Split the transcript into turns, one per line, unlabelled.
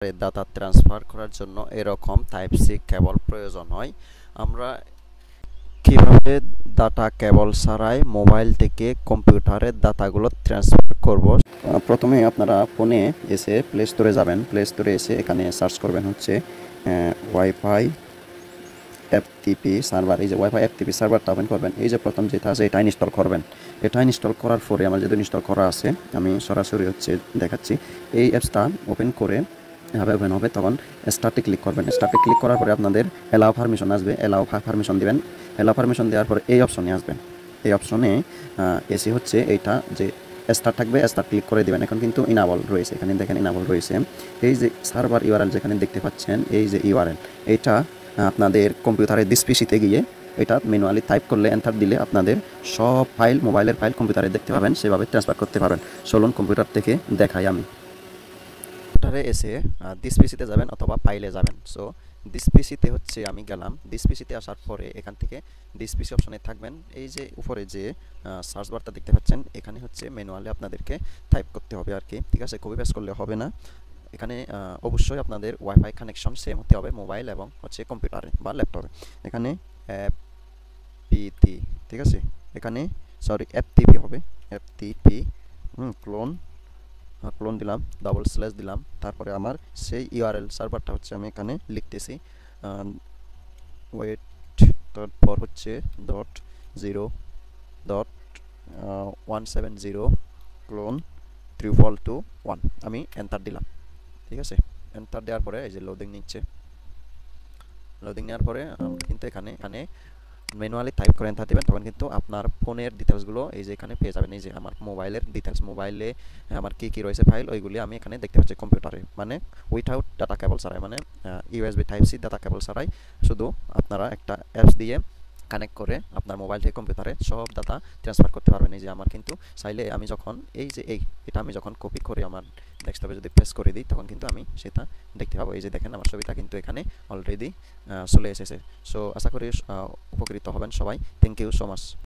Data transfer করার জন্য এরকম টাইপ সি কেবল প্রয়োজন হয়। আমরা কিভাবে ডাটা কেবল ছাড়াই মোবাইল থেকে কম্পিউটারের ডাটাগুলো ট্রান্সফার করব। প্রথমে আপনারা ফোনে এসে প্লে স্টোরে যাবেন। প্লে স্টোরে এসে এখানে সার্চ করবেন হচ্ছে ওয়াইফাই এফটিপি সার্ভার। এই যে ওয়াইফাই এফটিপি সার্ভারটা ওপেন করবেন। এই যে প্রথম যেটা আছে এটা ইনস্টল করবেন। এটা ইনস্টল করার পরে আমার যেহেতু ইনস্টল করা আছে আমি সরাসরি হচ্ছে দেখাচ্ছি। এই অ্যাপসটা ওপেন করে এভাবে ওপেন হবে, তখন স্টার্টে ক্লিক করবেন। স্টার্টে ক্লিক করার পরে আপনাদের অ্যালাউ পারমিশন আসবে। অ্যালাউ পারমিশন দিবেন। অ্যালাউ পারমিশন দেওয়ার পরে এই অপশনে আসবেন। এই অপশনে এসি হচ্ছে এইটা যে স্টার্ট থাকবে, স্টার্ট ক্লিক করে দিবেন। এখন কিন্তু ইনাবল রয়েছে, এখানে দেখেন ইনাবল রয়েছে। এই যে সার্ভার ইউআরএল যেখানে দেখতে পাচ্ছেন, এই যে ইউআরএল এইটা আপনাদের কম্পিউটারের ডিসপিসিতে গিয়ে এটা ম্যানুয়ালি টাইপ করলে এন্টার দিলে আপনাদের সব ফাইল, মোবাইলের ফাইল কম্পিউটারে দেখতে পাবেন, সেভাবে ট্রান্সফার করতে পারবেন। চলুন কম্পিউটার থেকে দেখাই আমি। কম্পিউটারে এসে ডিসপিসিতে যাবেন অথবা ফাইলে যাবেন। সো ডিসপিসিতে হচ্ছে আমি গেলাম। ডিসপিসিতে আসার পরে এখান থেকে ডিসপিসি অপশনে থাকবেন। এই যে উপরে যে সার্চ বারটা দেখতে পাচ্ছেন, এখানে হচ্ছে ম্যানুয়ালি আপনাদেরকে টাইপ করতে হবে আর কি, ঠিক আছে? কপি পেস্ট করলে হবে না। এখানে অবশ্যই আপনাদের ওয়াইফাই কানেকশন সেম হতে হবে মোবাইল এবং হচ্ছে কম্পিউটারে বা ল্যাপটপে। এখানে এফপিটি, ঠিক আছে? এখানে সরি এফটিপি হবে, এফটিপি ক্লোন ক্লোন দিলাম, ডাবল স্ল্যাশ দিলাম, তারপরে আমার সেই ইউআরএল সার্ভারটা হচ্ছে আমি এখানে লিখতেছি। ওয়েট, তারপর হচ্ছে ডট 0.170 ক্লোন 3.2.1 আমি এন্টার দিলাম, ঠিক আছে? এন্টার দেওয়ার পরে এই যে লোডিং নিচ্ছে। লোডিং নেওয়ার পরে আমরা কিন্তু এখানে এখানে ম্যানুয়ালি টাইপ করে এন্টার দিবেন, তখন কিন্তু আপনার ফোনের ডিটেলসগুলো এই যে এখানে পেয়ে যাবেন। এই যে আমার মোবাইলের ডিটেলস, মোবাইলে আমার কী কী রয়েছে ফাইল, ওইগুলি আমি এখানে দেখতে পাচ্ছি কম্পিউটারে, মানে উইথাউট ডাটা কেবল ছাড়াই, মানে USB type C data cable ছাড়াই। শুধু আপনারা একটা অ্যাপস দিয়ে কানেক্ট করে আপনার মোবাইল থেকে কম্পিউটারে সব ডাটা ট্রান্সফার করতে পারবেন। এই যে আমার কিন্তু চাইলে আমি যখন এই যে এটা আমি যখন কপি করে আমার ডেস্কটপে যদি প্রেস করে দিই, তখন কিন্তু আমি সেটা দেখতে পাবো। এই যে দেখেন আমার ছবিটা কিন্তু এখানে অলরেডি চলে এসেছে। সো আশা করি উপকৃত হবেন সবাই। Thank you so much.